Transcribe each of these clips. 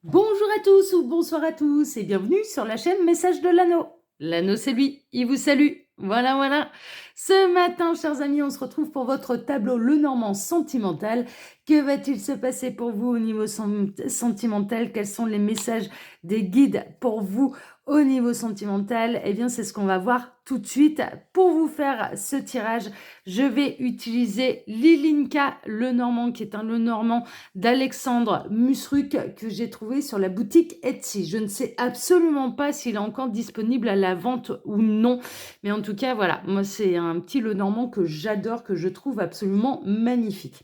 Bonjour à tous ou bonsoir à tous et bienvenue sur la chaîne Message de l'Anneau. L'Anneau c'est lui, il vous salue. Voilà, voilà. Ce matin, chers amis, on se retrouve pour votre tableau Lenormand sentimental. Que va-t-il se passer pour vous au niveau sentimental? Quels sont les messages des guides pour vous au niveau sentimental? Eh bien, c'est ce qu'on va voir tout de suite. Pour vous faire ce tirage, je vais utiliser Lilinka Lenormand, qui est un Lenormand d'Alexandre Musruc que j'ai trouvé sur la boutique Etsy. Je ne sais absolument pas s'il est encore disponible à la vente ou non. Mais en tout cas, voilà, moi c'est un petit Lenormand que j'adore, que je trouve absolument magnifique.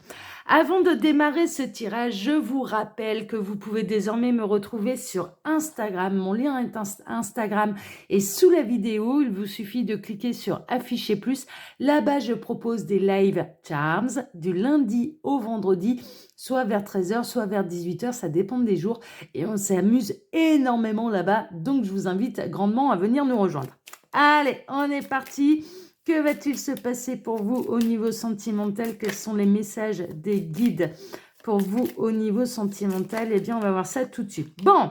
Avant de démarrer ce tirage, je vous rappelle que vous pouvez désormais me retrouver sur Instagram. Mon lien est Instagram est sous la vidéo. Il vous suffit de cliquer sur Afficher plus. Là-bas, je propose des live charms du lundi au vendredi, soit vers 13h, soit vers 18h, ça dépend des jours. Et on s'amuse énormément là-bas. Donc, je vous invite grandement à venir nous rejoindre. Allez, on est parti. Que va-t-il se passer pour vous au niveau sentimental? Quels sont les messages des guides pour vous au niveau sentimental? Eh bien, on va voir ça tout de suite. Bon,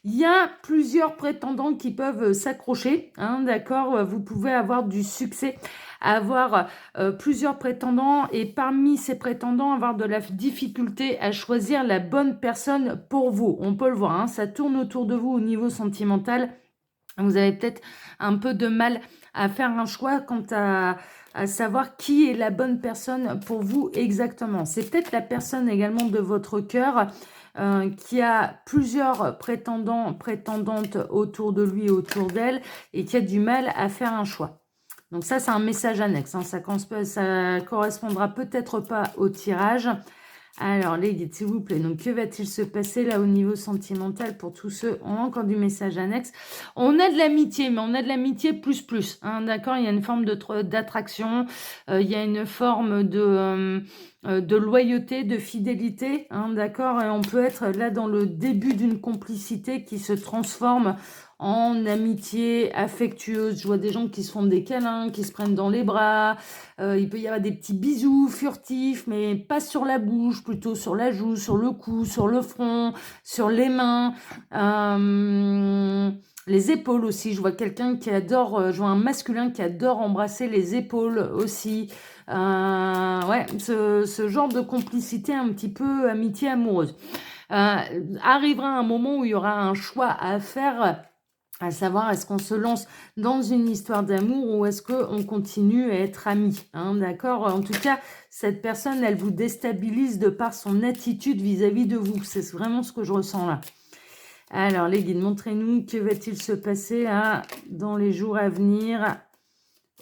il y a plusieurs prétendants qui peuvent s'accrocher, hein, d'accord? Vous pouvez avoir du succès, avoir plusieurs prétendants et parmi ces prétendants, avoir de la difficulté à choisir la bonne personne pour vous. On peut le voir, hein, ça tourne autour de vous au niveau sentimental. Vous avez peut-être un peu de mal à faire un choix quant à savoir qui est la bonne personne pour vous exactement. C'est peut-être la personne également de votre cœur qui a plusieurs prétendants, prétendantes autour de lui, autour d'elle, et qui a du mal à faire un choix. Donc ça, c'est un message annexe. Hein. Ça correspondra peut-être pas au tirage. Alors, les guides, s'il vous plaît. Donc, que va-t-il se passer là au niveau sentimental pour tous ceux? On a encore du message annexe. On a de l'amitié, mais on a de l'amitié plus. Hein, d'accord? Il y a une forme d'attraction. Il y a une forme de loyauté, de fidélité. Hein, d'accord? Et on peut être là dans le début d'une complicité qui se transforme en amitié affectueuse. Je vois des gens qui se font des câlins, qui se prennent dans les bras. Il peut y avoir des petits bisous furtifs, mais pas sur la bouche, plutôt sur la joue, sur le cou, sur le front, sur les mains. Les épaules aussi. Je vois quelqu'un qui adore, je vois un masculin qui adore embrasser les épaules aussi. Ouais, ce genre de complicité un petit peu amitié amoureuse. Arrivera un moment où il y aura un choix à faire, à savoir est-ce qu'on se lance dans une histoire d'amour ou est-ce qu'on continue à être amis, hein, d'accord? En tout cas, cette personne, elle vous déstabilise de par son attitude vis-à-vis de vous. C'est vraiment ce que je ressens là. Alors, les guides, montrez-nous que va-t-il se passer là, dans les jours à venir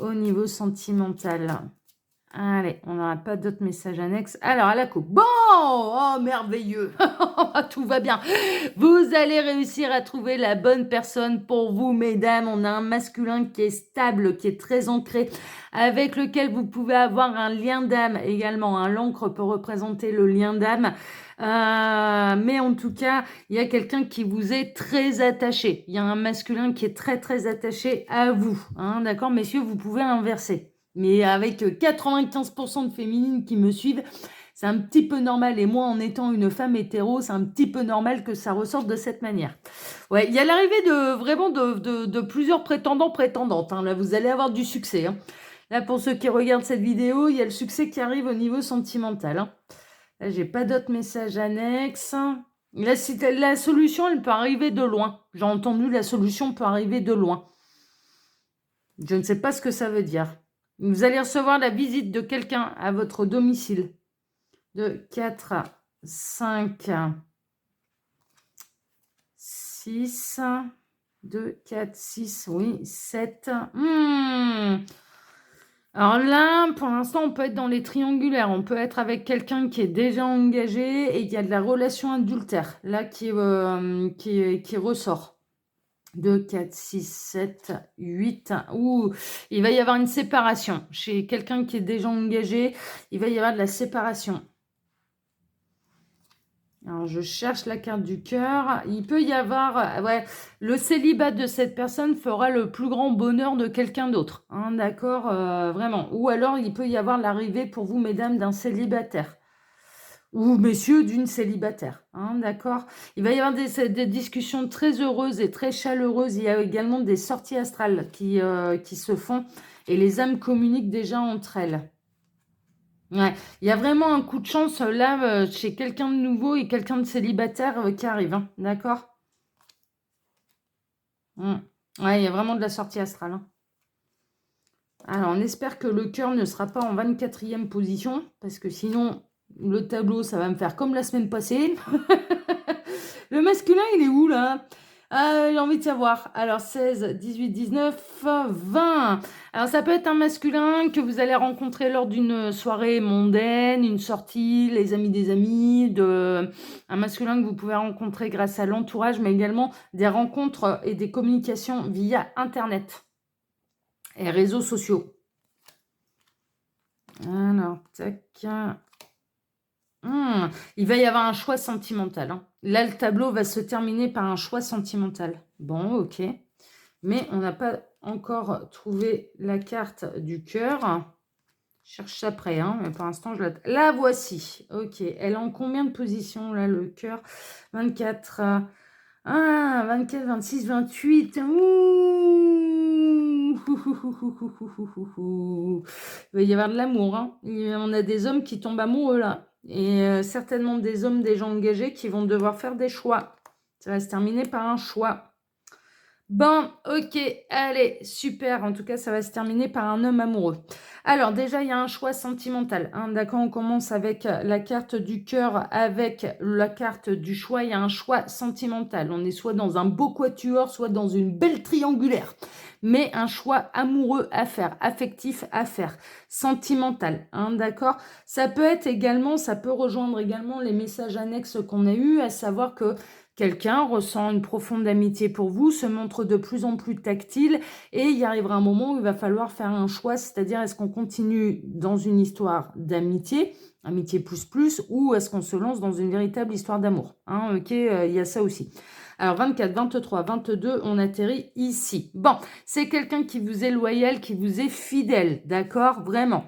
au niveau sentimental. Allez, on n'aura pas d'autres messages annexes. Alors, à la coupe. Bon, oh, merveilleux. Tout va bien. Vous allez réussir à trouver la bonne personne pour vous, mesdames. On a un masculin qui est stable, qui est très ancré, avec lequel vous pouvez avoir un lien d'âme également. Hein. L'encre peut représenter le lien d'âme. Mais en tout cas, il y a quelqu'un qui vous est très attaché. Il y a un masculin qui est très, très attaché à vous. Hein. D'accord, messieurs, vous pouvez inverser. Mais avec 95% de féminines qui me suivent, c'est un petit peu normal. Et moi, en étant une femme hétéro, c'est un petit peu normal que ça ressorte de cette manière. Ouais, il y a l'arrivée de plusieurs prétendants, prétendantes. Hein. Là, vous allez avoir du succès. Hein. Là, pour ceux qui regardent cette vidéo, il y a le succès qui arrive au niveau sentimental. Hein. Là, j'ai pas d'autres messages annexes. Là, la solution, elle peut arriver de loin. J'ai entendu, la solution peut arriver de loin. Je ne sais pas ce que ça veut dire. Vous allez recevoir la visite de quelqu'un à votre domicile. De 4, 5, 6, 2, 4, 6, oui, 7. Alors là, pour l'instant, on peut être dans les triangulaires. On peut être avec quelqu'un qui est déjà engagé et qui a de la relation adultère, là, qui ressort. 2, 4, 6, 7, 8. Ouh, il va y avoir une séparation. Chez quelqu'un qui est déjà engagé, il va y avoir de la séparation. Alors, je cherche la carte du cœur. Il peut y avoir... ouais, le célibat de cette personne fera le plus grand bonheur de quelqu'un d'autre. Hein, d'accord, vraiment. Ou alors, il peut y avoir l'arrivée pour vous, mesdames, d'un célibataire. ou messieurs d'une célibataire, hein, d'accord? Il va y avoir des discussions très heureuses et très chaleureuses. Il y a également des sorties astrales qui se font et les âmes communiquent déjà entre elles. Ouais, il y a vraiment un coup de chance là chez quelqu'un de nouveau et quelqu'un de célibataire qui arrive, hein, d'accord? Mm. Ouais, il y a vraiment de la sortie astrale, hein. Alors, on espère que le cœur ne sera pas en 24e position, parce que sinon, le tableau, ça va me faire comme la semaine passée. Le masculin, il est où, là? J'ai envie de savoir. Alors, 16, 18, 19, 20. Alors, ça peut être un masculin que vous allez rencontrer lors d'une soirée mondaine, une sortie, les amis des amis, un masculin que vous pouvez rencontrer grâce à l'entourage, mais également des rencontres et des communications via Internet et réseaux sociaux. Alors, tac. Il va y avoir un choix sentimental, hein. Là, le tableau va se terminer par un choix sentimental. Bon, ok. Mais on n'a pas encore trouvé la carte du cœur. Je cherche après, hein, mais pour l'instant, je la... La voici. Ok. Elle est en combien de positions, là, le cœur? 24. 24, 26, 28. Ouh. Il va y avoir de l'amour, hein. On a des hommes qui tombent amoureux, là. Et certainement des hommes déjà engagés qui vont devoir faire des choix. Ça va se terminer par un choix. Bon, ok, allez, super. En tout cas, ça va se terminer par un homme amoureux. Alors, déjà, il y a un choix sentimental, hein, d'accord, on commence avec la carte du cœur, avec la carte du choix. Il y a un choix sentimental. On est soit dans un beau quatuor, soit dans une belle triangulaire. Mais un choix amoureux à faire, affectif à faire, sentimental, hein, d'accord. Ça peut être également, ça peut rejoindre également les messages annexes qu'on a eus, à savoir que quelqu'un ressent une profonde amitié pour vous, se montre de plus en plus tactile et il y arrivera un moment où il va falloir faire un choix, c'est-à-dire est-ce qu'on continue dans une histoire d'amitié, amitié plus, ou est-ce qu'on se lance dans une véritable histoire d'amour, hein, ok, il y a ça aussi. Alors 24, 23, 22, on atterrit ici. Bon, c'est quelqu'un qui vous est loyal, qui vous est fidèle, d'accord, vraiment.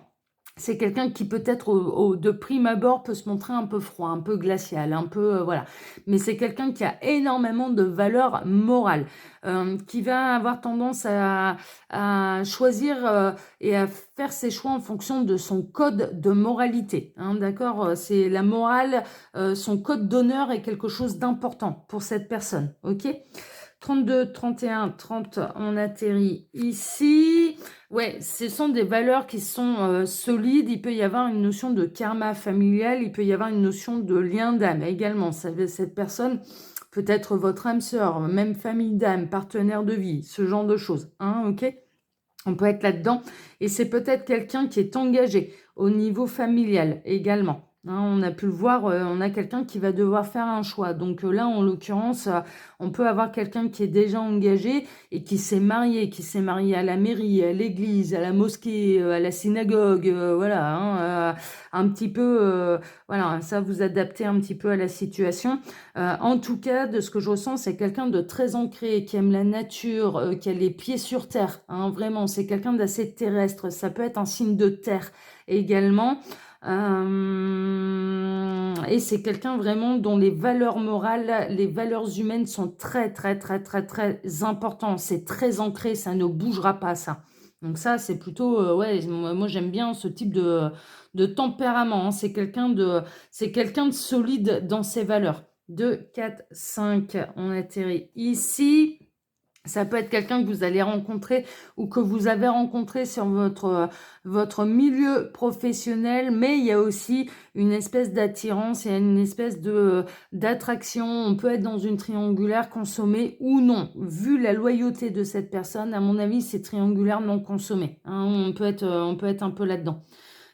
C'est quelqu'un qui peut-être de prime abord peut se montrer un peu froid, un peu glacial, un peu voilà. Mais c'est quelqu'un qui a énormément de valeur morale, qui va avoir tendance à choisir et à faire ses choix en fonction de son code de moralité, hein, d'accord? C'est la morale, son code d'honneur est quelque chose d'important pour cette personne, ok? 32, 31, 30, on atterrit ici. Ouais, ce sont des valeurs qui sont solides. Il peut y avoir une notion de karma familial, il peut y avoir une notion de lien d'âme également. Cette personne peut être votre âme sœur, même famille d'âme, partenaire de vie, ce genre de choses, hein, ok? On peut être là-dedans. Et c'est peut-être quelqu'un qui est engagé au niveau familial également, hein, on a pu le voir, on a quelqu'un qui va devoir faire un choix. Donc là, en l'occurrence, on peut avoir quelqu'un qui est déjà engagé et qui s'est marié à la mairie, à l'église, à la mosquée, à la synagogue, voilà, hein, un petit peu, voilà, ça vous adaptez un petit peu à la situation. En tout cas, de ce que je ressens, c'est quelqu'un de très ancré, qui aime la nature, qui a les pieds sur terre, hein, vraiment, c'est quelqu'un d'assez terrestre. Ça peut être un signe de terre également. Et c'est quelqu'un vraiment dont les valeurs morales, les valeurs humaines sont très, très, très, très, très importantes. C'est très ancré, ça ne bougera pas, ça. Donc ça, c'est plutôt, ouais, moi j'aime bien ce type de tempérament, hein. C'est quelqu'un de solide dans ses valeurs. 2, 4, 5, on atterrit ici. Ça peut être quelqu'un que vous allez rencontrer ou que vous avez rencontré sur votre milieu professionnel, mais il y a aussi une espèce d'attirance, il y a une espèce d'attraction. On peut être dans une triangulaire consommée ou non. Vu la loyauté de cette personne, à mon avis, c'est triangulaire non consommé, hein, on peut être un peu là-dedans.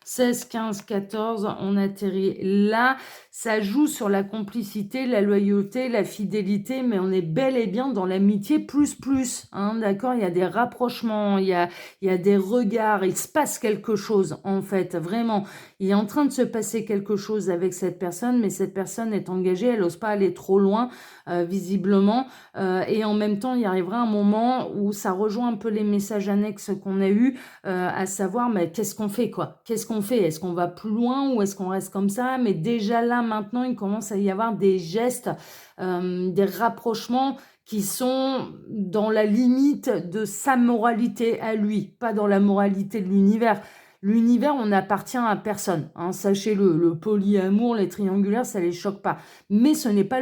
16, 15, 14, on atterrit là. Ça joue sur la complicité, la loyauté, la fidélité, mais on est bel et bien dans l'amitié plus, hein, d'accord? Il y a des rapprochements, il y a des regards, il se passe quelque chose, en fait, vraiment. Il est en train de se passer quelque chose avec cette personne, mais cette personne est engagée, elle n'ose pas aller trop loin, visiblement, et en même temps, il y arrivera un moment où ça rejoint un peu les messages annexes qu'on a eus, à savoir, mais qu'est-ce qu'on fait, quoi? Qu'est-ce qu'on qu'on fait? Est-ce qu'on va plus loin ou est-ce qu'on reste comme ça? Mais déjà là, maintenant, il commence à y avoir des gestes, des rapprochements qui sont dans la limite de sa moralité à lui, pas dans la moralité de l'univers. L'univers, on n'appartient à personne, hein, sachez-le. Le polyamour, les triangulaires, ça les choque pas. Mais ce n'est pas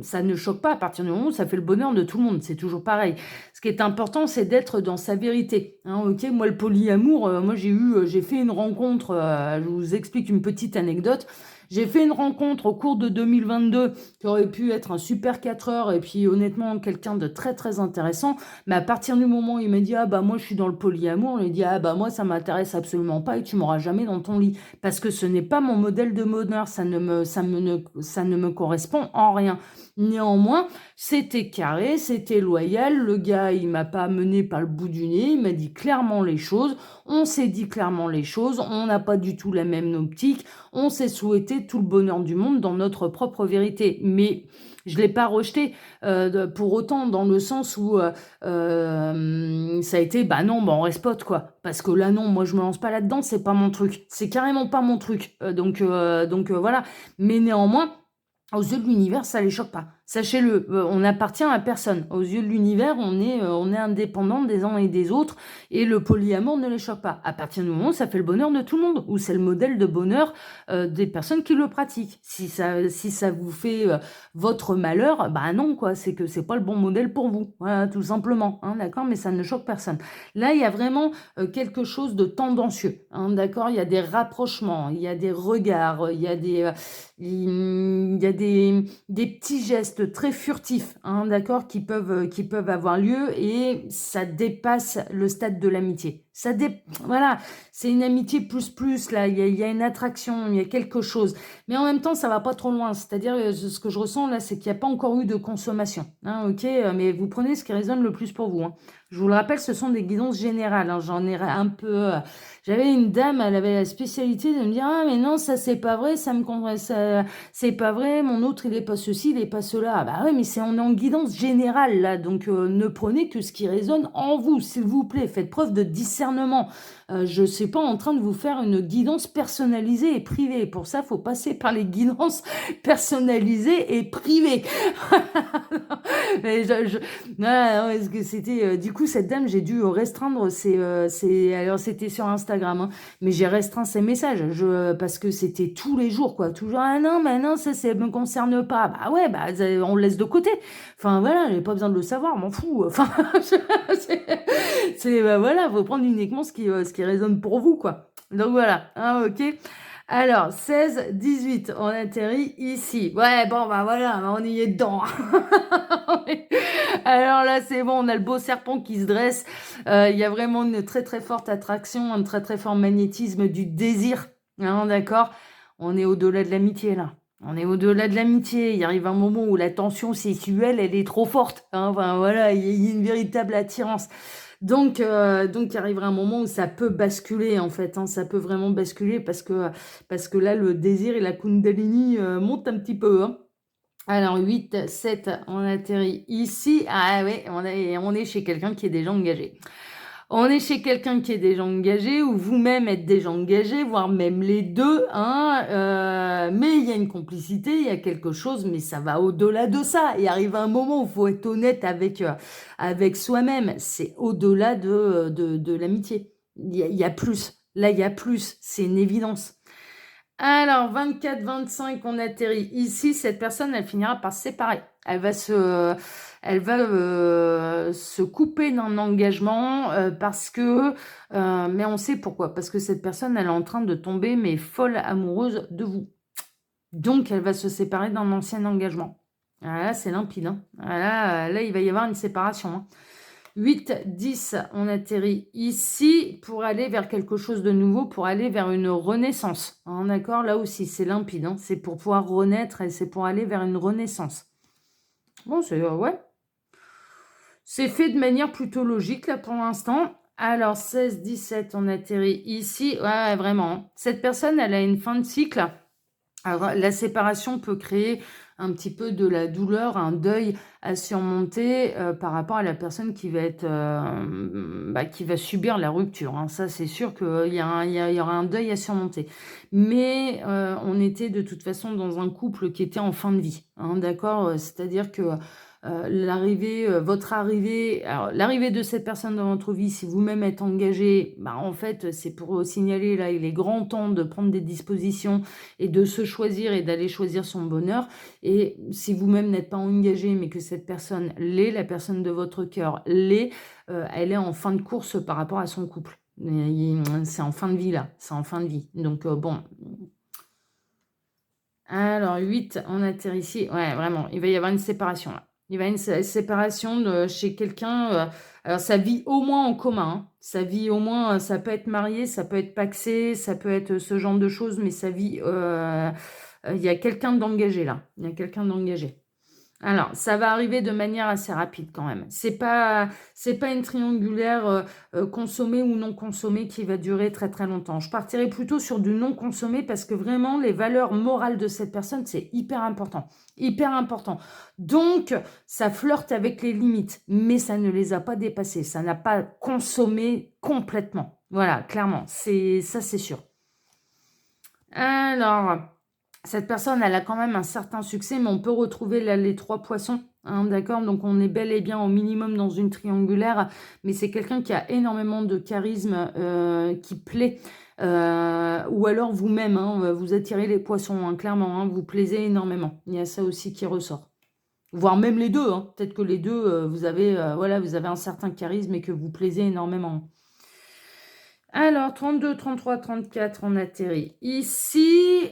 ça ne choque pas à partir du moment où ça fait le bonheur de tout le monde. C'est toujours pareil. Ce qui est important, c'est d'être dans sa vérité, hein, ok, moi, le polyamour, moi, j'ai fait une rencontre, je vous explique une petite anecdote. J'ai fait une rencontre au cours de 2022 qui aurait pu être un super 4 heures et puis honnêtement quelqu'un de très très intéressant. Mais à partir du moment où il m'a dit ah bah moi je suis dans le polyamour, on lui dit ah bah moi ça m'intéresse absolument pas et tu m'auras jamais dans ton lit parce que ce n'est pas mon modèle de bonheur, ça ne me correspond en rien. Néanmoins, c'était carré, c'était loyal. Le gars, il m'a pas mené par le bout du nez, il m'a dit clairement les choses. On s'est dit clairement les choses, on n'a pas du tout la même optique, on s'est souhaité tout le bonheur du monde dans notre propre vérité. Mais je ne l'ai pas rejeté pour autant dans le sens où ça a été, bah non, bah on reste potes quoi. Parce que là non, moi je me lance pas là-dedans, c'est pas mon truc. C'est carrément pas mon truc. Donc voilà. Mais néanmoins, aux yeux de l'univers, ça les choque pas. Sachez-le, on n'appartient à personne. Aux yeux de l'univers, on est indépendant des uns et des autres, et le polyamour ne les choque pas. À partir du moment où ça fait le bonheur de tout le monde, où c'est le modèle de bonheur des personnes qui le pratiquent. Si ça vous fait votre malheur, bah non, quoi, c'est que c'est pas le bon modèle pour vous. Voilà, tout simplement, hein, d'accord, mais ça ne choque personne. Là, il y a vraiment quelque chose de tendancieux, hein, d'accord, il y a des rapprochements, il y a des regards, il y a des petits gestes très furtifs, hein, d'accord, qui peuvent avoir lieu et ça dépasse le stade de l'amitié. Voilà, c'est une amitié plus, là, il y a une attraction, il y a quelque chose. Mais en même temps, ça va pas trop loin. C'est-à-dire, ce que je ressens là, c'est qu'il n'y a pas encore eu de consommation, hein, ok, mais vous prenez ce qui résonne le plus pour vous, hein. Je vous le rappelle, ce sont des guidances générales, hein, j'en ai un peu... J'avais une dame, elle avait la spécialité de me dire ah mais non ça c'est pas vrai, ça me c'est pas vrai, mon autre il est pas ceci, il est pas cela. Ah bah ouais mais on est en guidance générale là, donc ne prenez que ce qui résonne en vous, s'il vous plaît, faites preuve de discernement. Je ne suis pas en train de vous faire une guidance personnalisée et privée. Pour ça, il faut passer par les guidances personnalisées et privées. Mais non, est-ce que c'était du coup cette dame, j'ai dû restreindre alors c'était sur Instagram, hein, mais j'ai restreint ses messages parce que c'était tous les jours quoi, toujours ah non mais non ça me concerne pas. Bah ouais bah on le laisse de côté. Enfin voilà, j'ai pas besoin de le savoir, m'en fous. Enfin bah, voilà, faut prendre uniquement ce qui résonne pour vous quoi. Donc voilà, hein, ok. Alors, 16, 18, on atterrit ici. Ouais, bon, bah voilà, on y est dedans. Alors là, c'est bon, on a le beau serpent qui se dresse. Il y a vraiment une très très forte attraction, un très très fort magnétisme du désir. Hein, d'accord? On est au-delà de l'amitié là. On est au-delà de l'amitié. Il arrive un moment où la tension sexuelle, elle est trop forte, hein. Enfin voilà, il y a une véritable attirance. Donc il arrivera un moment où ça peut basculer en fait, hein, ça peut vraiment basculer parce que là le désir et la Kundalini montent un petit peu, hein. Alors 8, 7, on atterrit ici. Ah ouais, on est chez quelqu'un qui est déjà engagé. On est chez quelqu'un qui est déjà engagé ou vous-même êtes déjà engagé, voire même les deux, hein, mais il y a une complicité, il y a quelque chose, mais ça va au-delà de ça. Il arrive un moment où il faut être honnête avec soi-même. C'est au-delà de l'amitié. Il y a plus. Là, il y a plus. C'est une évidence. Alors, 24, 25, on atterrit ici. Cette personne, elle finira par se séparer. Elle va se couper d'un engagement parce que, mais on sait pourquoi. Parce que cette personne, elle est en train de tomber, mais folle amoureuse de vous. Donc, elle va se séparer d'un ancien engagement. Là, c'est limpide, hein. Là, il va y avoir une séparation, hein. 8, 10, on atterrit ici pour aller vers quelque chose de nouveau, pour aller vers une renaissance. Hein, d'accord? Là aussi, c'est limpide, hein. C'est pour pouvoir renaître et c'est pour aller vers une renaissance. Bon, ouais. C'est fait de manière plutôt logique, là, pour l'instant. Alors, 16, 17, on atterrit ici. Ouais, vraiment. Cette personne, elle a une fin de cycle. Alors, la séparation peut créer un petit peu de la douleur, un deuil à surmonter par rapport à la personne qui va être, qui va subir la rupture, hein. Ça, c'est sûr qu'il y a il y aura un deuil à surmonter. Mais on était de toute façon dans un couple qui était en fin de vie, hein, d'accord? C'est-à-dire que votre arrivée, alors l'arrivée de cette personne dans votre vie, si vous-même êtes engagé, bah, en fait, c'est pour signaler là, il est grand temps de prendre des dispositions et de se choisir et d'aller choisir son bonheur. Et si vous-même n'êtes pas engagé, mais que cette personne l'est, la personne de votre cœur l'est, elle est en fin de course par rapport à son couple. C'est en fin de vie là, c'est en fin de vie. Donc bon. Alors 8, on atterrit ici. Ouais, vraiment, il va y avoir une séparation là. Il va y avoir une séparation chez quelqu'un. Alors ça vit au moins en commun, hein. Ça vit au moins, ça peut être marié, ça peut être pacsé, ça peut être ce genre de choses, mais ça vit. Il y a quelqu'un d'engagé là. Il y a quelqu'un d'engagé. Alors, ça va arriver de manière assez rapide quand même. C'est pas une triangulaire consommée ou non consommée qui va durer très très longtemps. Je partirai plutôt sur du non consommé parce que vraiment les valeurs morales de cette personne, c'est hyper important. Hyper important. Donc, ça flirte avec les limites, mais ça ne les a pas dépassées. Ça n'a pas consommé complètement. Voilà, clairement. Ça, c'est sûr. Alors, cette personne, elle a quand même un certain succès, mais on peut retrouver là, les 3 poissons, hein, d'accord? Donc, on est bel et bien au minimum dans une triangulaire, mais c'est quelqu'un qui a énormément de charisme, qui plaît. Ou alors vous-même, hein, vous attirez les poissons, hein, clairement, hein, vous plaisez énormément. Il y a ça aussi qui ressort. Voire même les deux, hein. Peut-être que les deux, voilà, vous avez un certain charisme et que vous plaisez énormément. Alors, 32, 33, 34, on atterrit ici.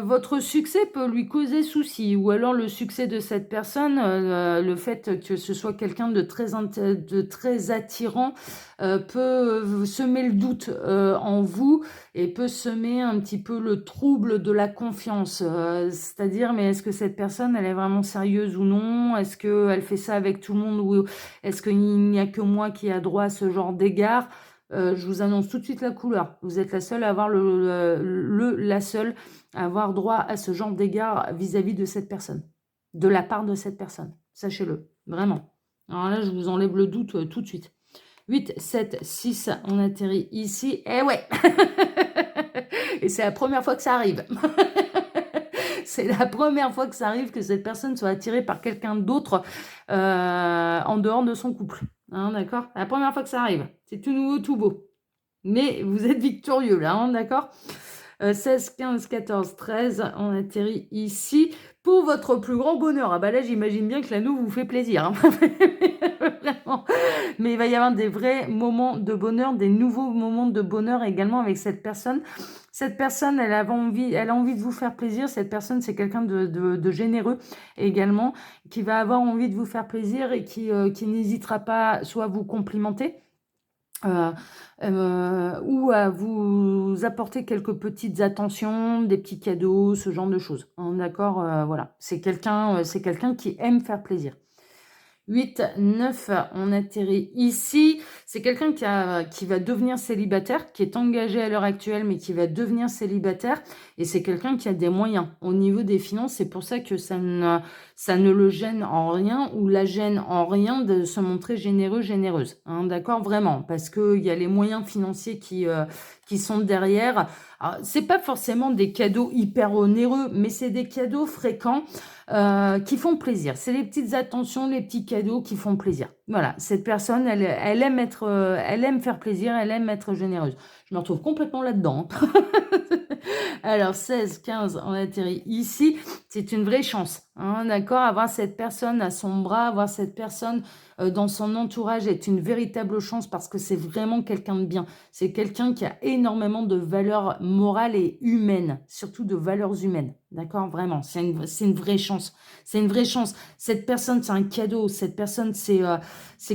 Votre succès peut lui causer souci, ou alors le succès de cette personne, le fait que ce soit quelqu'un de très attirant, peut semer le doute en vous et peut semer un petit peu le trouble de la confiance. C'est-à-dire, mais est-ce que cette personne, elle est vraiment sérieuse ou non? Est-ce qu'elle fait ça avec tout le monde ou est-ce qu'il n'y a que moi qui a droit à ce genre d'égard? Je vous annonce tout de suite la couleur. Vous êtes la seule à avoir la seule à avoir droit à ce genre d'égard vis-à-vis de cette personne, de la part de cette personne. Sachez-le, vraiment. Alors là, je vous enlève le doute tout de suite. 8, 7, 6, on atterrit ici. Eh ouais. Et c'est la première fois que ça arrive. C'est la première fois que ça arrive que cette personne soit attirée par quelqu'un d'autre en dehors de son couple. Hein, d'accord? La première fois que ça arrive. C'est tout nouveau, tout beau. Mais vous êtes victorieux là, hein, d'accord? 16, 15, 14, 13, on atterrit ici pour votre plus grand bonheur. Ah bah là, j'imagine bien que l'anneau vous fait plaisir, hein. Vraiment. Mais il va y avoir des vrais moments de bonheur, des nouveaux moments de bonheur également avec cette personne. Cette personne, elle a envie de vous faire plaisir. Cette personne, c'est quelqu'un de généreux également, qui va avoir envie de vous faire plaisir et qui n'hésitera pas soit à vous complimenter, ou à vous apporter quelques petites attentions, des petits cadeaux, ce genre de choses, hein, d'accord? Voilà, c'est quelqu'un qui aime faire plaisir. 8, 9, on atterrit ici. C'est quelqu'un qui va devenir célibataire, qui est engagé à l'heure actuelle, mais qui va devenir célibataire. Et c'est quelqu'un qui a des moyens au niveau des finances. C'est pour ça que ça ne le gêne en rien ou la gêne en rien de se montrer généreux, généreuse. Hein, d'accord? Vraiment. Parce qu'il y a les moyens financiers qui sont derrière. C'est pas forcément des cadeaux hyper onéreux, mais c'est des cadeaux fréquents qui font plaisir. C'est les petites attentions, les petits cadeaux qui font plaisir. Voilà, cette personne, elle aime faire plaisir, elle aime être généreuse. Je me retrouve complètement là-dedans, hein. Alors, 16, 15, on atterrit ici. C'est une vraie chance, hein, d'accord? Avoir cette personne à son bras, avoir cette personne dans son entourage est une véritable chance parce que c'est vraiment quelqu'un de bien. C'est quelqu'un qui a énormément de valeurs morales et humaines, surtout de valeurs humaines, d'accord? Vraiment, c'est une vraie chance. C'est une vraie chance. Cette personne, c'est un cadeau. Cette personne, c'est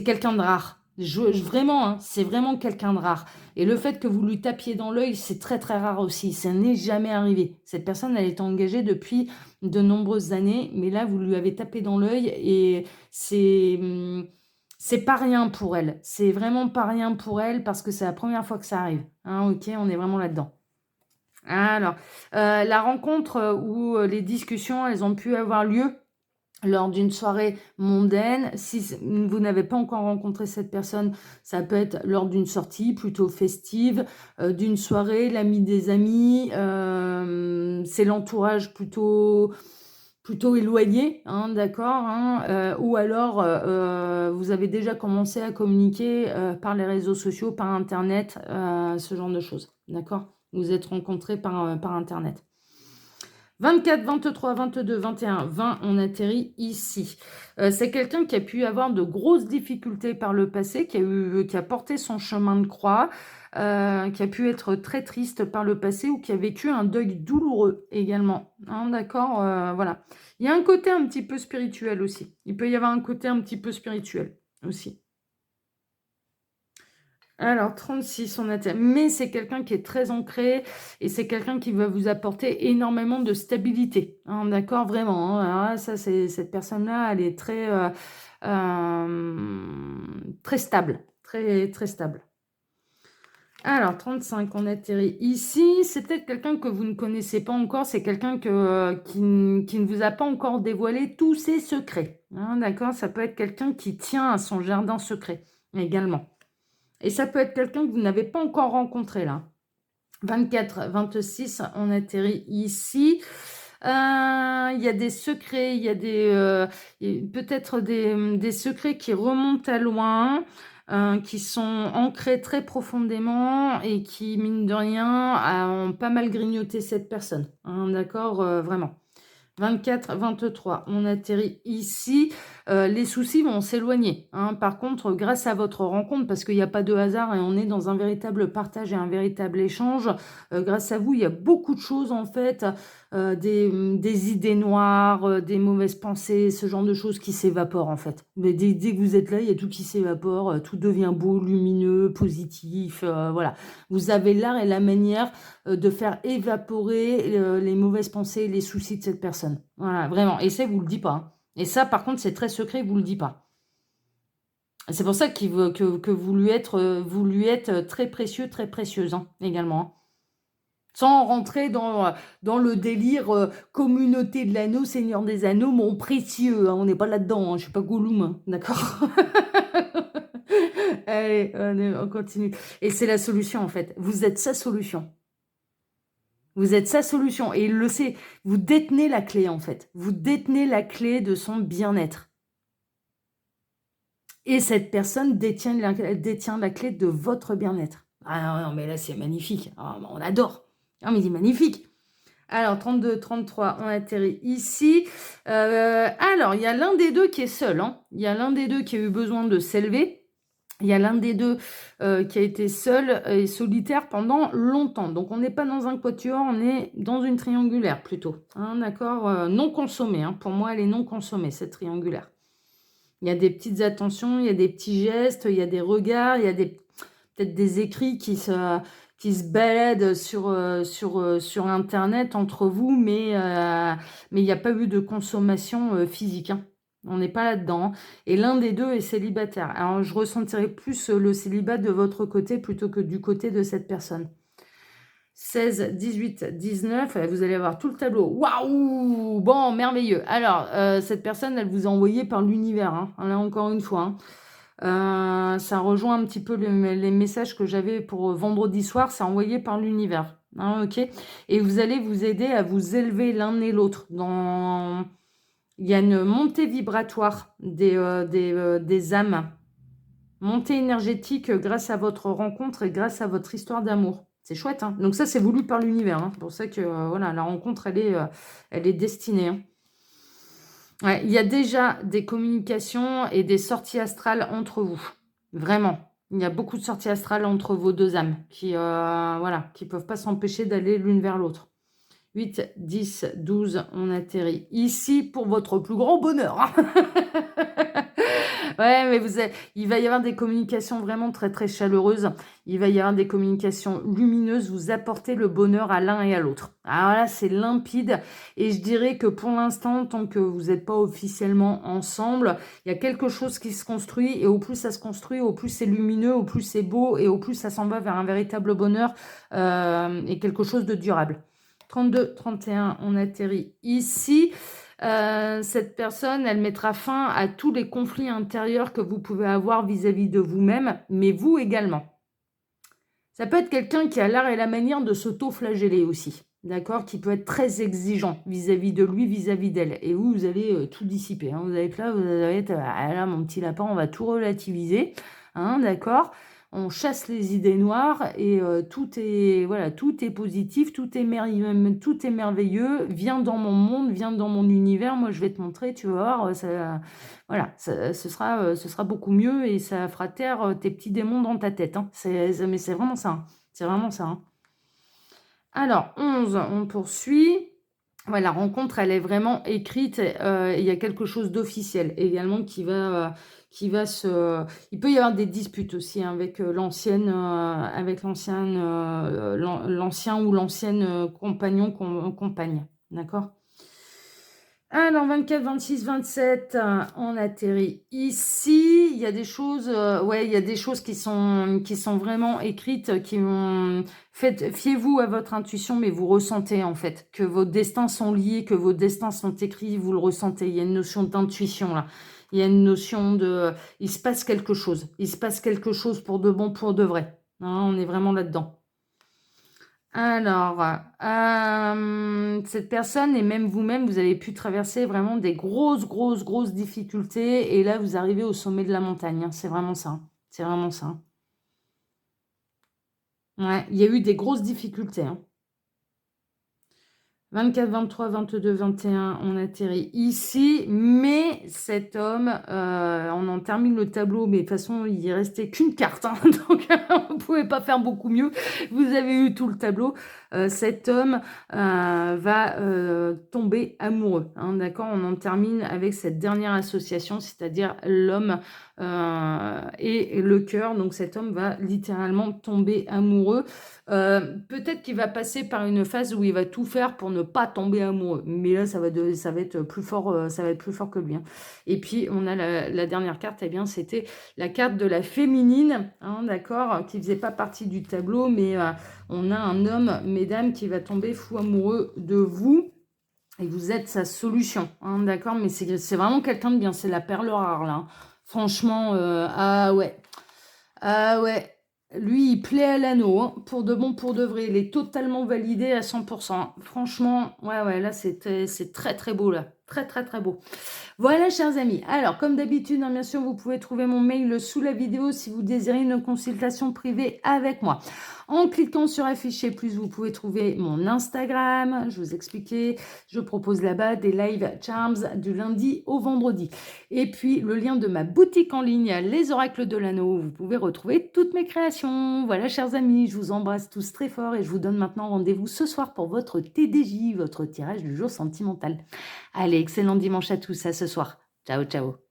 quelqu'un de rare. Vraiment, hein, c'est vraiment quelqu'un de rare. Et le fait que vous lui tapiez dans l'œil, c'est très très rare aussi. Ça n'est jamais arrivé. Cette personne, elle est engagée depuis de nombreuses années, mais là, vous lui avez tapé dans l'œil et c'est pas rien pour elle. C'est vraiment pas rien pour elle parce que c'est la première fois que ça arrive. Hein, ok, on est vraiment là-dedans. Alors, la rencontre ou les discussions, elles ont pu avoir lieu lors d'une soirée mondaine. Si vous n'avez pas encore rencontré cette personne, ça peut être lors d'une sortie plutôt festive, d'une soirée, l'ami des amis, c'est l'entourage plutôt éloigné, hein, d'accord, hein, ou alors vous avez déjà commencé à communiquer par les réseaux sociaux, par Internet, ce genre de choses, d'accord? Vous êtes rencontrés par Internet. 24, 23, 22, 21, 20, on atterrit ici. C'est quelqu'un qui a pu avoir de grosses difficultés par le passé, qui a porté son chemin de croix, qui a pu être très triste par le passé ou qui a vécu un deuil douloureux également. Hein, d'accord, voilà. Il y a un côté un petit peu spirituel aussi. Il peut y avoir un côté un petit peu spirituel aussi. Alors 36, on a mais c'est quelqu'un qui est très ancré et c'est quelqu'un qui va vous apporter énormément de stabilité, hein, d'accord? Vraiment, hein. Alors là, ça, c'est cette personne-là, elle est très stable, très, très stable. Alors 35, on atterrit ici. C'est peut-être quelqu'un que vous ne connaissez pas encore. C'est quelqu'un qui ne vous a pas encore dévoilé tous ses secrets, hein, d'accord? Ça peut être quelqu'un qui tient à son jardin secret également. Et ça peut être quelqu'un que vous n'avez pas encore rencontré là. 24, 26, on atterrit ici. Il y a des secrets, il y a peut-être des secrets qui remontent à loin, qui sont ancrés très profondément et qui, mine de rien, ont pas mal grignoté cette personne, hein, d'accord, vraiment. 24, 23, on atterrit ici. Les soucis vont s'éloigner, hein. Par contre, grâce à votre rencontre, parce qu'il n'y a pas de hasard et on est dans un véritable partage et un véritable échange, grâce à vous, il y a beaucoup de choses en fait, des idées noires, des mauvaises pensées, ce genre de choses qui s'évaporent en fait. Mais dès que vous êtes là, il y a tout qui s'évapore, tout devient beau, lumineux, positif, voilà. Vous avez l'art et la manière de faire évaporer les mauvaises pensées et les soucis de cette personne. Voilà, vraiment. Et ça, il vous le dit pas, hein. Et ça, par contre, c'est très secret, il vous le dit pas. C'est pour ça que vous lui êtes très précieux, très précieuse, hein, également, hein. Sans rentrer dans le délire communauté de l'anneau, Seigneur des Anneaux, mon précieux, hein, on n'est pas là-dedans, hein, je suis pas Gollum, hein, d'accord? Allez, on continue. Et c'est la solution, en fait. Vous êtes sa solution. Vous êtes sa solution et il le sait. Vous détenez la clé en fait. Vous détenez la clé de son bien-être. Et cette personne détient la clé de votre bien-être. Ah non, mais là c'est magnifique. Ah, on adore. Ah mais c'est magnifique. Alors 32, 33, on atterrit ici. Alors il y a l'un des deux qui est seul, hein. Il y a l'un des deux qui a eu besoin de s'élever. Il y a l'un des deux qui a été seul et solitaire pendant longtemps. Donc, on n'est pas dans un quatuor, on est dans une triangulaire plutôt, hein, d'accord, non consommée, hein. Pour moi, elle est non consommée, cette triangulaire. Il y a des petites attentions, il y a des petits gestes, il y a des regards, il y a peut-être des écrits qui se baladent sur Internet entre vous, mais il n'y a pas eu de consommation physique, hein. On n'est pas là-dedans. Et l'un des deux est célibataire. Alors, je ressentirais plus le célibat de votre côté plutôt que du côté de cette personne. 16, 18, 19, vous allez avoir tout le tableau. Waouh! Bon, merveilleux. Alors, cette personne, elle vous a envoyé par l'univers, hein. Là, encore une fois, hein. Ça rejoint un petit peu les messages que j'avais pour vendredi soir. C'est envoyé par l'univers, hein, ok? Et vous allez vous aider à vous élever l'un et l'autre dans... Il y a une montée vibratoire des âmes, montée énergétique grâce à votre rencontre et grâce à votre histoire d'amour. C'est chouette, hein. Donc ça, c'est voulu par l'univers, hein. C'est pour ça que voilà, la rencontre, elle est destinée, hein. Ouais, il y a déjà des communications et des sorties astrales entre vous. Vraiment. Il y a beaucoup de sorties astrales entre vos deux âmes qui voilà, qui peuvent pas s'empêcher d'aller l'une vers l'autre. 8, 10, 12, on atterrit ici pour votre plus grand bonheur. Ouais, mais il va y avoir des communications vraiment très, très chaleureuses. Il va y avoir des communications lumineuses. Vous apportez le bonheur à l'un et à l'autre. Alors là, c'est limpide. Et je dirais que pour l'instant, tant que vous n'êtes pas officiellement ensemble, il y a quelque chose qui se construit. Et au plus ça se construit, au plus c'est lumineux, au plus c'est beau et au plus ça s'en va vers un véritable bonheur et quelque chose de durable. 32, 31, on atterrit ici. Cette personne, elle mettra fin à tous les conflits intérieurs que vous pouvez avoir vis-à-vis de vous-même, mais vous également. Ça peut être quelqu'un qui a l'art et la manière de s'auto-flageller aussi, d'accord? Qui peut être très exigeant vis-à-vis de lui, vis-à-vis d'elle. Et vous allez tout dissiper, hein. Vous allez être là, vous allez être, ah là, mon petit lapin, on va tout relativiser, hein, d'accord? On chasse les idées noires et tout est, voilà, tout est positif, tout est merveilleux. Viens dans mon monde, viens dans mon univers. Moi, je vais te montrer, tu vas voir, ça, voilà, ce sera beaucoup mieux et ça fera taire tes petits démons dans ta tête, hein. Mais c'est vraiment ça, hein. C'est vraiment ça, hein. Alors, 11, on poursuit. Ouais, la rencontre, elle est vraiment écrite. Il y a quelque chose d'officiel également qui va se... Il peut y avoir des disputes aussi, hein, avec l'ancien ou l'ancienne compagnon, compagne. D'accord? Alors, 24, 26, 27, on atterrit ici. Il y a des choses, ouais, il y a des choses qui sont vraiment écrites, qui vont... fiez-vous à votre intuition, mais vous ressentez en fait que vos destins sont liés, que vos destins sont écrits, vous le ressentez. Il y a une notion d'intuition là. Il y a une notion de... Il se passe quelque chose. Il se passe quelque chose pour de bon, pour de vrai. Hein, on est vraiment là-dedans. Alors, cette personne et même vous-même, vous avez pu traverser vraiment des grosses difficultés et là, vous arrivez au sommet de la montagne, hein. C'est vraiment ça, hein. C'est vraiment ça, hein. Ouais, il y a eu des grosses difficultés, hein. 24, 23, 22, 21, on atterrit ici, mais cet homme, on en termine le tableau, mais de toute façon, il restait qu'une carte, hein, donc on ne pouvait pas faire beaucoup mieux. Vous avez eu tout le tableau. Cet homme va tomber amoureux, hein, d'accord? On en termine avec cette dernière association, c'est-à-dire l'homme et le cœur. Donc cet homme va littéralement tomber amoureux. Peut-être qu'il va passer par une phase où il va tout faire pour ne pas tomber amoureux. Mais là, ça va être plus fort, ça va être plus fort que lui, hein. Et puis, on a la dernière carte, eh bien, c'était la carte de la féminine, hein, d'accord, qui faisait pas partie du tableau, mais on a un homme, mesdames, qui va tomber fou amoureux de vous. Et vous êtes sa solution, hein, d'accord? Mais c'est vraiment quelqu'un de bien, c'est la perle rare, là, hein. Franchement, ah ouais. Ah ouais. Lui, il plaît à l'anneau, hein, pour de bon, pour de vrai. Il est totalement validé à 100%. Franchement, ouais, là, c'est très, très beau, là. Très beau. Voilà, chers amis. Alors, comme d'habitude, hein, bien sûr, vous pouvez trouver mon mail sous la vidéo si vous désirez une consultation privée avec moi. En cliquant sur afficher plus, vous pouvez trouver mon Instagram. Je vous expliquais, je propose là-bas des live charms du lundi au vendredi. Et puis, le lien de ma boutique en ligne, Les Oracles de l'Anneau, où vous pouvez retrouver toutes mes créations. Voilà, chers amis, je vous embrasse tous très fort et je vous donne maintenant rendez-vous ce soir pour votre TDJ, votre tirage du jour sentimental. Allez, excellent dimanche à tous, à ce soir. Ciao, ciao.